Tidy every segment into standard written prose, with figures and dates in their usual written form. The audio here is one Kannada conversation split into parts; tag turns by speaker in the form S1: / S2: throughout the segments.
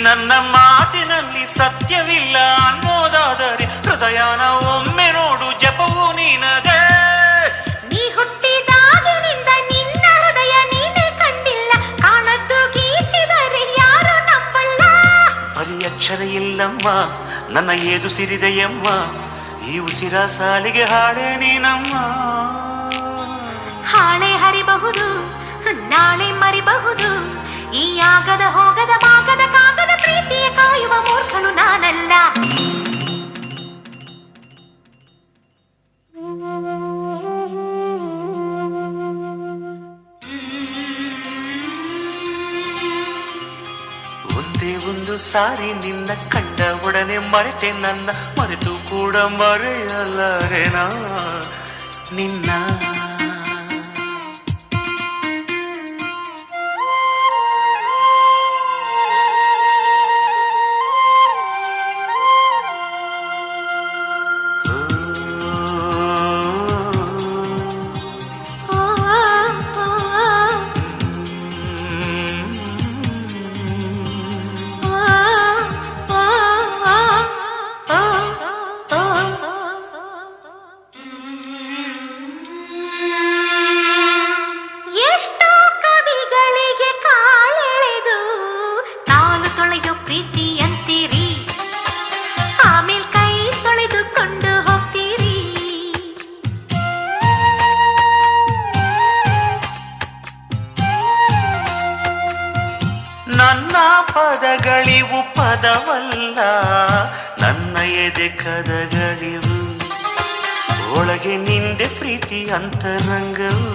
S1: ನನ್ನ ಮಾತಿನಲ್ಲಿ ಸತ್ಯವಿಲ್ಲ ಅನ್ನೋದಾದರೆ ಹೃದಯನ ಒಮ್ಮೆ ನೋಡು, ಜಪವು ನೀನದೇ.
S2: ನೀ ಹುಟ್ಟಿದಾಗಿನಿಂದ ನಿನ್ನ ಹೃದಯ ನೀನೇ ಕಂಡಿಲ್ಲ, ಕಾಣದ್ದು ಗೀಚಿದರೆ ಯಾರು ನಂಬಲ್ಲ.
S1: ಬರೀ ಅಕ್ಷರ ಇಲ್ಲಮ್ಮ ನನ್ನ ಏದು ಸಿರಿದೆಯಮ್ಮ, ಈ ಉಸಿರ ಸಾಲಿಗೆ ಹಾಡೆ ನೀನಮ್ಮ.
S2: ಹಾಳೆ ಹರಿಬಹುದು ನಾಳೆ ಮರಿಬಹುದು, ಈ ಆಗದ ಹೋಗದ ಭಾಗದ ಕಾಗದ ಪ್ರೀತಿಯ ಕಾಯುವ ಮೂರ್ಖನು ನಾನಲ್ಲ.
S1: ಒಂದೇ ಒಂದು ಸಾರಿ ನಿನ್ನ ಕಂಡ ಒಡನೆ ಮರೆತೆ ನನ್ನ, ಮರೆತು ಕೂಡ ಮರೆಯಲಾರೆನಾ ನಿನ್ನ. ನನ್ನ ಪದಗಳಿವು ಪದವಲ್ಲ, ನನ್ನ ಎದೆ ಕದಗಳಿವು, ಒಳಗೆ ನಿಂದೆ ಪ್ರೀತಿ ಅಂತರಂಗವು.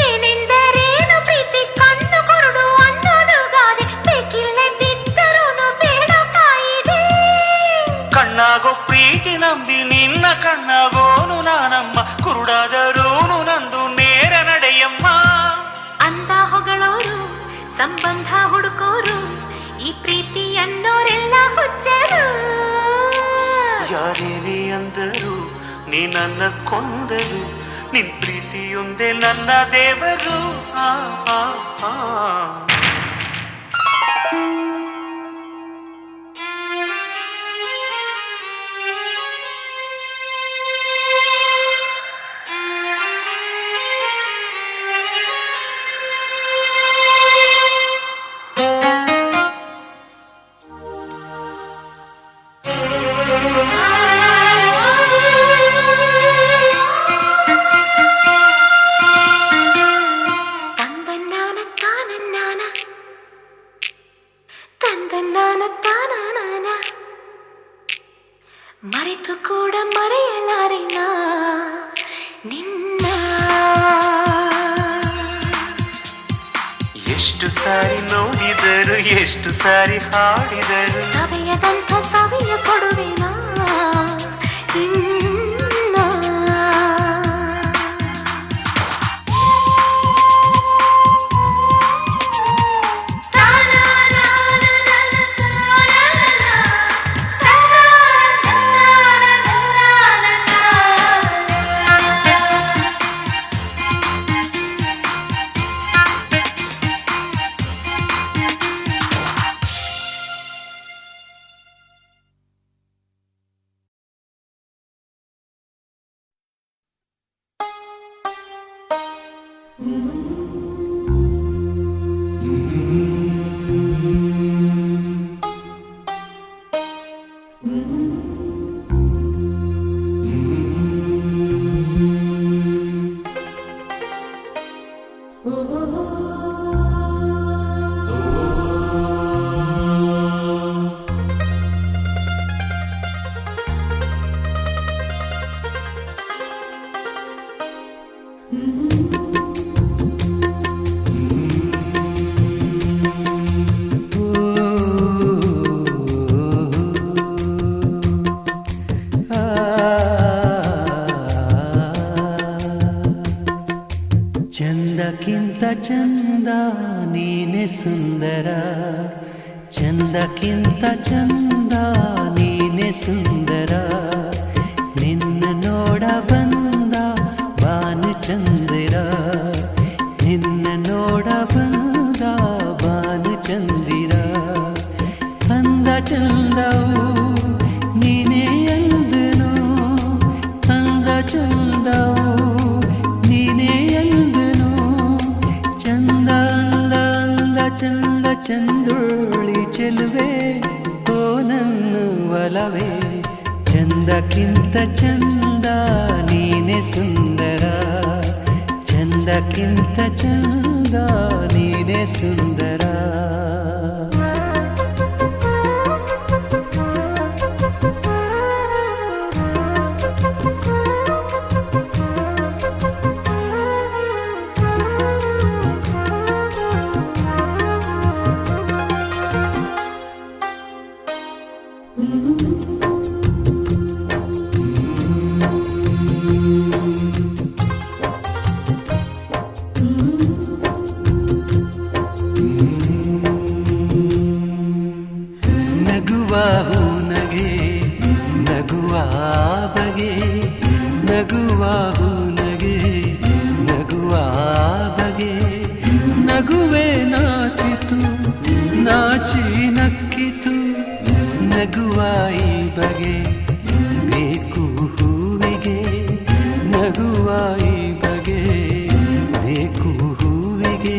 S2: ಏನೆಂದರೇನು ಪ್ರೀತಿ ಕಣ್ಣು ಕೊರಡು ಅನ್ನೋದು ಗಾದೆ, ಬೇಕಿಲ್ಲದಿದ್ದರೂ ಬೇಡ ಕಾಯಿದೆ.
S1: ಕಣ್ಣಾಗೋ ಪ್ರೀತಿ ನಂಬಿ ನಿನ್ನ ಕಣ್ಣಾಗೋನು ನಾನಮ್ಮ, ಕುರುಡಾದರೂನು ನಂದು ನೇರ ನಡೆಯಮ್ಮ.
S2: ಅಂದ ಹೊಗಳೋರು ಸಂಬಂಧ ಹುಡುಕೋರು, ಈ ಪ್ರೀತಿ ಅನ್ನೋರೆಲ್ಲ ಹುಚ್ಚರು.
S1: ಯಾರೇನೇ ಅಂದರು ನೀ ನನ್ನ ಕೊಂದರು, ನಿನ್ ಪ್ರೀತಿಯೊಂದೇ ನನ್ನ ದೇವರು. ಆ ಆ ಆ
S2: ಮರೆತು ಕೂಡ ಮರೆಯಲಾರೆನಾ ನಿನ್ನ.
S1: ಎಷ್ಟು ಸಾರಿ ನೋಡಿದರು ಎಷ್ಟು ಸಾರಿ ಹಾಡಿದರು,
S2: ಸವೆಯದಂಥ ಸವಿಯ ಕೊಡುವೆನಾ
S3: ಚಂದಕ್ಕಿಂತ ಚಂದ ನೀನೆ ಸುಂದರ, ಚಂದಕ್ಕಿಂತ ಚಂದ ನೀನೆ ಸುಂದರ, ನಿನ್ನ ನೋಡ ಬಂದ ಬಾನು ಚಂದಿರ, ನಿನ್ನ ನೋಡ ಬಂದ ಬಾನು ಚಂದಿರ. ಚಂದುಳ್ಳಿ ಚೆಲುವೆ ಓ ನನ್ನ ಒಲವೇ ಚಂದಕ್ಕಿಂತ ಚಂದ ನೀನೆ ಸುಂದರ ಚಂದಕ್ಕಿಂತ ಚಂದ ನೀನೆ ಸುಂದರ ನಗುವೆ ನಾಚಿತು ನಾಚಿ ನಕ್ಕಿತು ನಗುವಾಯಿ ಬಗೆ ಬೇಕು ಹೂವಿಗೆ ನಗುವಾಯಿ ಬಗೆ ಬೇಕು ಹೂವಿಗೆ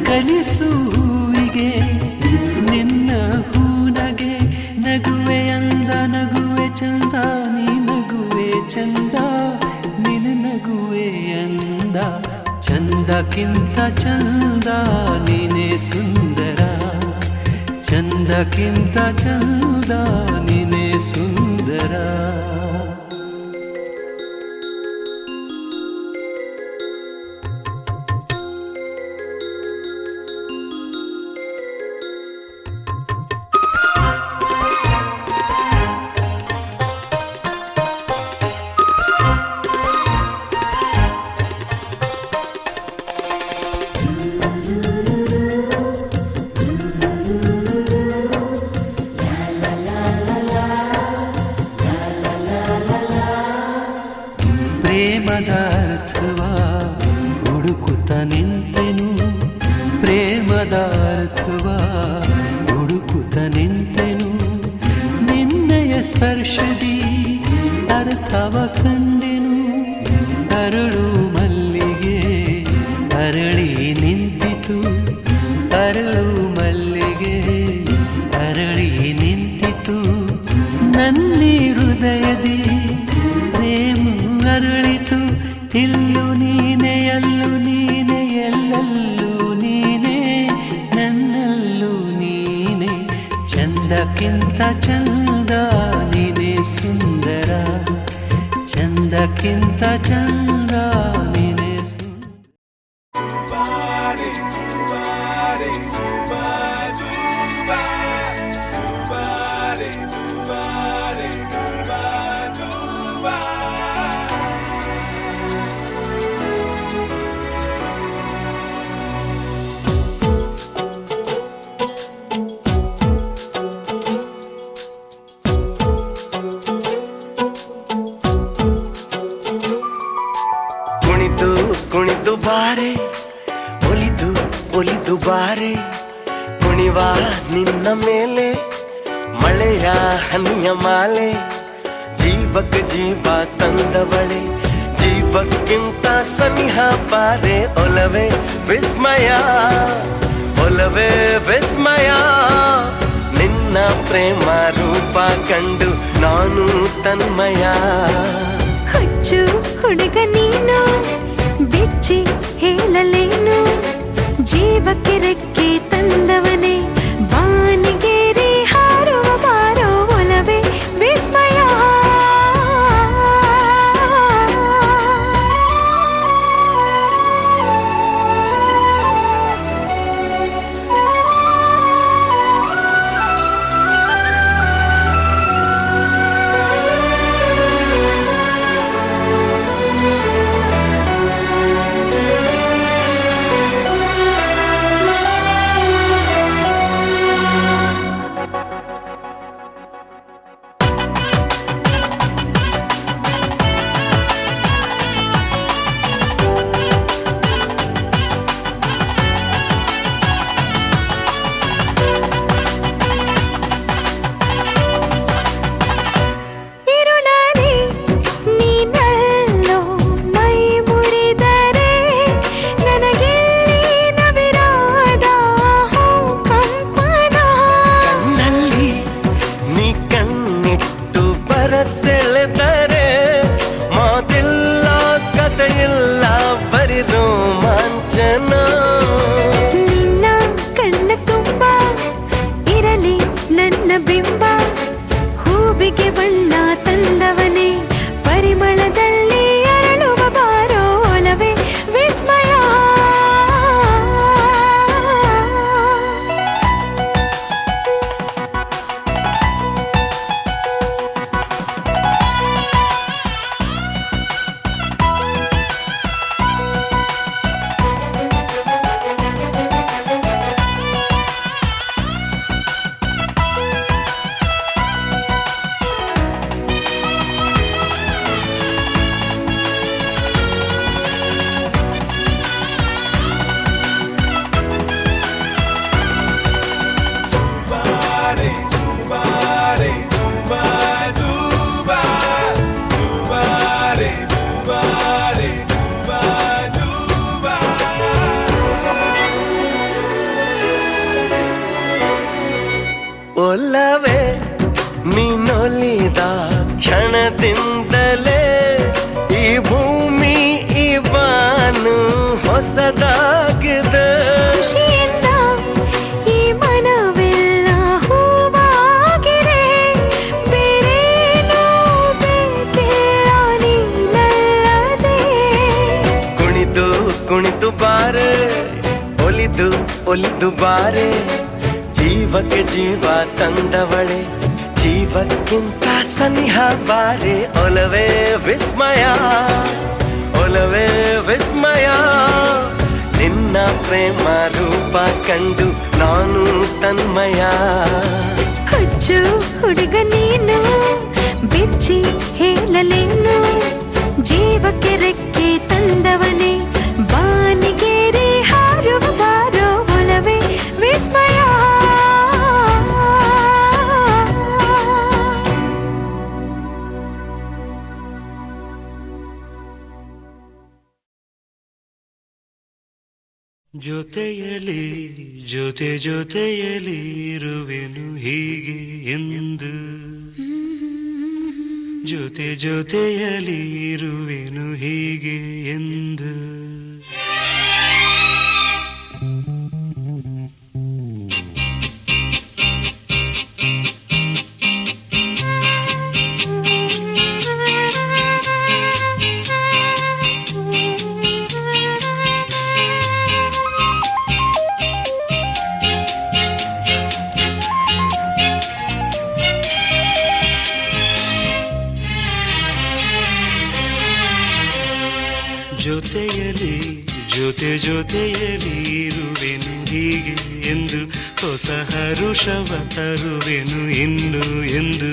S3: ಕಲಿಸು ಹೂವಿಗೆ ನಿನ್ನ ಹೂನಗೆ ನಗುವೆ ಅಂದ ನಗುವೆ ಚಂದ ನೀ ನಗುವೆ ಚಂದ ನಿನ್ನ ನಗುವೆ ಅಂದ ಚಂದಕ್ಕಿಂತ ಚಂದ ನೀನೆ ಸುಂದರ ಚಂದಕ್ಕಿಂತ ಚಂದ ನೀನೆ ಸುಂದರ ಪ್ರೇಮದಾರ್ಥವ ಹುಡುಕುತ್ತ ನಿಂತೆನು ಪ್ರೇಮದಾರ್ಥವ ಹುಡುಕುತ್ತ ನಿಂತೆನು ನಿನ್ನೆಯ ಸ್ಪರ್ಶದಿ ಅರ್ಥವ ಕಂಡೆನು ಅರಳು ಮಲ್ಲಿಗೆ ಅರಳಿ ನಿಂತಿತು ಅರಳು ಮಲ್ಲಿಗೆ ಅರಳಿ ನಿಂತಿತು ನನ್ನಿ ಹೃದಯದಿ ಪ್ರೇಮ ಅರಳಿತು ಇಲ್ಲು ನೀನೆ ಎಲ್ಲೂ ನೀನೆ ಎಲ್ಲಲ್ಲೂ ನೀನೆ ನನ್ನಲ್ಲೂ ನೀನೆ ಚಂದಕ್ಕಿಂತ ಚಂದ ನೀನೆ ಸುಂದರ ಚಂದಕ್ಕಿಂತ ಚಂದ ನೀನೆ
S4: ಕುಣಿದು ಬಾರೆ ಒಲಿದು ಒಲಿದು ಬಾರೆ ಕುಣಿವ ನಿನ್ನ ಮೇಲೆ ಮಳೆಯ ಹನಿಯ ಮಾಲೆ ಜೀವಕ್ಕೆ ಜೀವ ತಂದವಳೆ ಜೀವಕ್ಕಿಂತ ಸನಿಹ ಬಾರೆ ಒಲವೇ ವಿಸ್ಮಯ ಒಲವೇ ವಿಸ್ಮಯ ನಿನ್ನ ಪ್ರೇಮ ರೂಪ ಕಂಡು ನಾನು ತನ್ಮಯ
S5: ಹುಚ್ಚು ಹುಡುಗ ನೀನು ಬೆಚ್ಚಿ ಹೇಳಲೇನು ಜೀವಕ್ಕೆ ರೆಕ್ಕೆ ತಂದವನೇ ಬಾನಿಗೇರಿ ಹಾರುವ ಮಾರೋ ಒಲವೇ ವಿಸ್ಮಯ
S4: ಹೊಸದಾಗಿದೆ.
S5: ಖುಷಿಯಿಂದ ಈ ಮನವೆಲ್ಲ ಹೂವಾಗಿದೆ. ಬೇರೇನೂ ಬೇಕಿಲ್ಲ ನೀನಲ್ಲದೆ.
S4: ಕುಣಿದು ಕುಣಿದು ಬಾರೆ, ಒಲಿದು ಒಲಿದು ಬಾರೆ, ಜೀವಕ್ಕೆ ಜೀವ ತಂದವಳೆ, ಜೀವಕ್ಕಿಂತ ಸನಿಹ ಬಾರೆ. ಒಲವೇ ವಿಸ್ಮಯ, ಒಲವೇ ವಿಸ್ಮಯ, ನಿನ್ನ ಪ್ರೇಮ ರೂಪ ಕಂಡು ನಾನು ತನ್ಮಯ.
S5: ಹುಚ್ಚು ಹುಡುಗ ನೀನು, ಬಿಚ್ಚಿ ಹೇಳಲೇನು, ಜೀವಕ್ಕೆ ರೆಕ್ಕೆ ತಂದವನೇ, ಬಾನಿಗೇರಿ ಹಾರುವ ಬಾರೋ ಒಲವೇ ವಿಸ್ಮಯ.
S1: ಜೊತೆಯಲಿ ಜೊತೆ ಜೊತೆಯಲಿ ಇರುವೆನು ಹೀಗೆ ಎಂದು, ಜೊತೆ ಜೊತೆಯಲಿ ಇರುವೆನು ಹೀಗೆ ಎಂದು. ಜೊತೆಯಲಿ ಜೊತೆ ಜೊತೆಯಲಿ ಇರುವೆನು ಹೀಗೆ ಎಂದು, ಹೊಸ ಹರುಷವ ತರುವೆನು ಇನ್ನು ಎಂದು.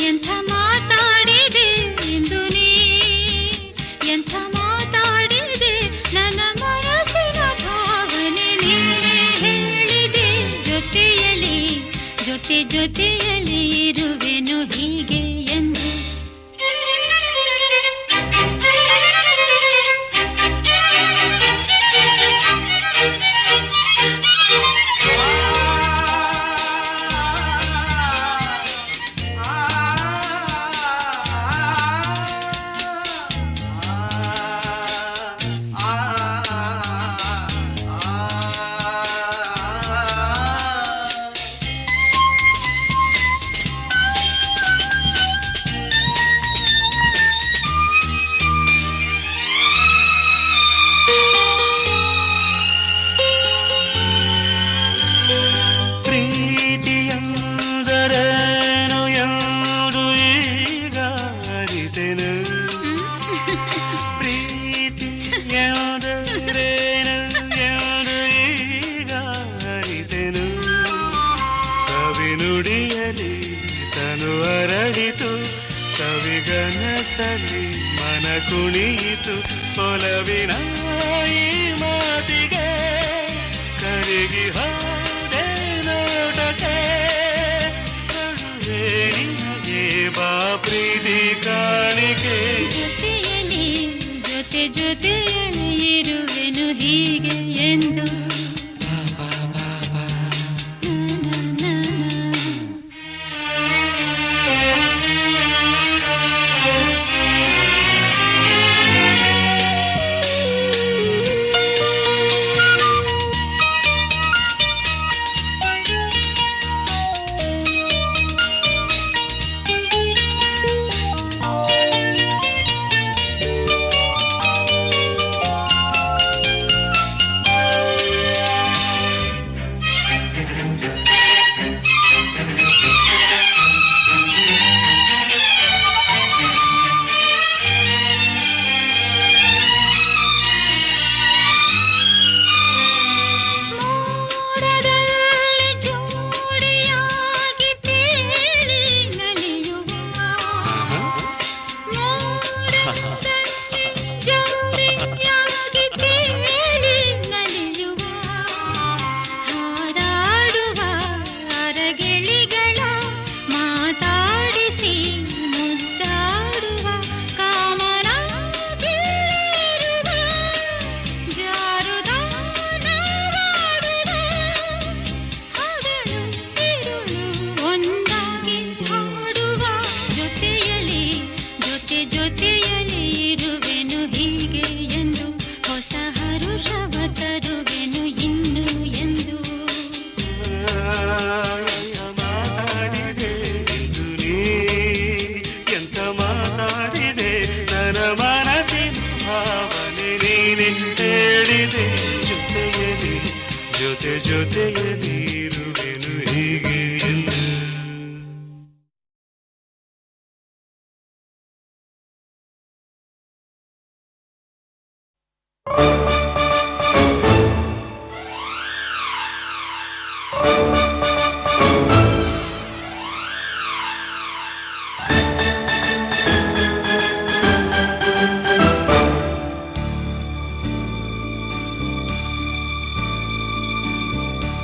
S2: ಎಂಥ ಮಾತಾಡಿದೆ ಎಂದು ನೀ, ಎಂಥ ಮಾತಾಡಿದೆ, ನನ್ನ ಮನಸ್ಸಿನ ಭಾವನೆ ನೀನೇ ಹೇಳಿದೆ. ಜೊತೆಯಲಿ ಜೊತೆ ಜೊತೆಯಲಿ ಇರುವೆನು ಹೀಗೆ ಎಂದು.
S1: ಸವಿಗನಸಲಿ ಮನ ಕುಣಿಯಿತು, ಒಲವಿನ ಈ ಮಾತಿಗೆ ಕರಗಿ ಹೋದೆ ನೋಟಕ್ಕೆ. ಕರುವೆ ನಿನಗೆ ಬಾ ಪ್ರೀತಿ ಕಾಣಿಕೆ.
S2: ಜೊತೆಯಲಿ ಜೊತೆ ಜೊತೆಯಲಿ ಇರುವೆನು ಹೀಗೆ ಎಂದು.
S1: ಜೊತೆ ಜೊತೆಯಲ್ಲಿರುವೆನು ಹೀಗೆ ಎಂದು.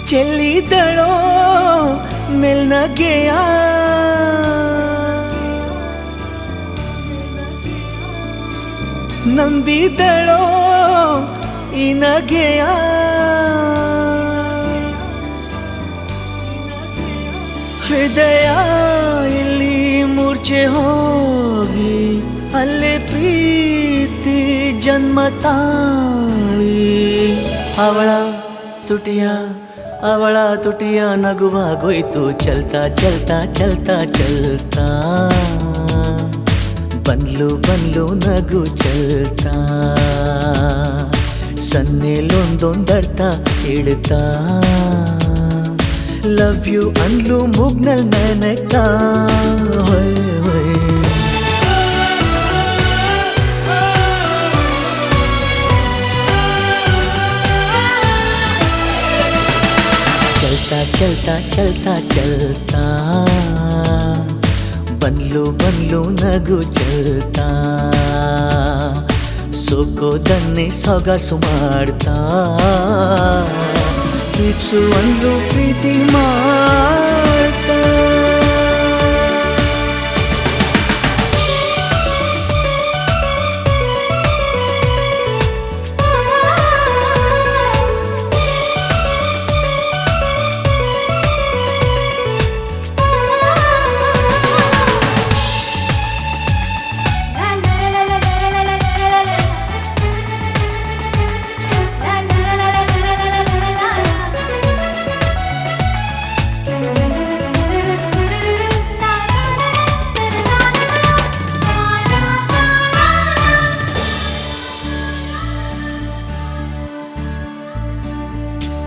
S4: ಚೆಲ್ಲಿದಳೋ ಮೆಲ್ನಗೆಯ ನಂಬಿದಳೋ ಈ ನಗೆಯ ಹೃದಯ ಇಲ್ಲಿ ಮೂರ್ಛೆ ಹೋಗಿ ಅಲ್ಲೇ ಪ್ರೀತಿ ಜನ್ಮ ತಾಳಿ ಅವಳ ತುಟಿಯ ನಗುವಾಗೋಯ್ತು ಚಲ್ತಾ ಚಲ್ತಾ ಚಲ್ತಾ ಚಲ್ತಾ ಬಂದ್ಲು ನಗು ಚಲ್ತಾ ಸನ್ನೆಲೊಂದೊಂದರ್ಥ ಹೇಳ್ತಾ ಲವ್ ಯು ಅಂದ್ಲು ಮುಗ್ನಲ್ ನನಗ್ತಾ ಹೊಯ್ ಹೊಯ್ ಚಲ್ತಾ ಚಲ್ತಾ ಚಲ್ತಾ ಬಂದ್ಲು ನಗು ಚಲ್ತಾ ಸೋಕೋದನ್ನೇ ಸೊಗಸು ಮಾಡ್ತಾ ಪ್ರೀತಿಸು ಅಂದ್ಲು ಪ್ರೀತಿ ಮಾಡ್ತಾ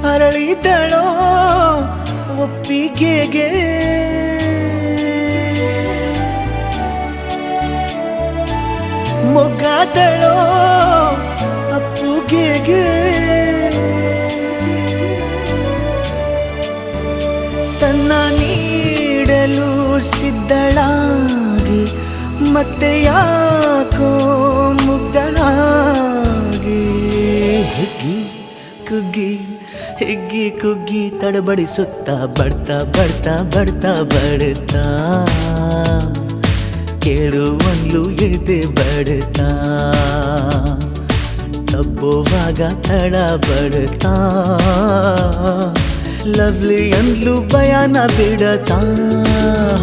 S4: ಅರಳಿದಳೋ ಒಪ್ಪಿಗೆಗೆ ಮೊಗ್ಗಾದಳೋ ಅಪ್ಪುಗೆಗೆ ತನ್ನ ನೀಡಲು ಸಿದ್ಧಳಾಗಿ ಮತ್ತೆ ಯಾಕೋ ಮುಗ್ಧಳಾಗಿ ಹಿಗ್ಗಿ ಕುಗ್ಗಿ ತಡಬಡಿಸುತ್ತಾ ಬಡ್ತಾ ಕೇಳುವನ್ಲು ಎದೆ ಬಡ್ತಾ ತಪ್ಪುವಾಗ ತಡ ಬಡ್ತಾ ಲವ್ಲಿ ಅಂದ್ಲು ಬಯಾನ ಬಿಡತಾ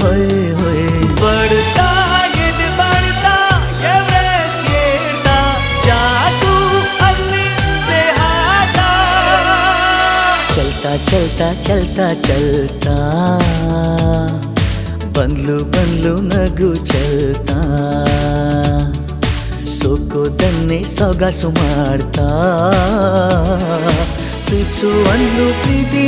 S4: ಹೊಯ್ ಹೊಯ್ ಬಡ್ತಾ ಚಲ್ತಾ ಚಲ್ತಾ ಬಂದ್ಲು ನಗು ಚಲ್ತಾ ಸೋಕೋದನ್ನೇ ಸೊಗಸು ಮಾಡ್ತಾ ಪ್ರೀತಿಸು ಅಂದ್ಲು ಪ್ರೀತಿ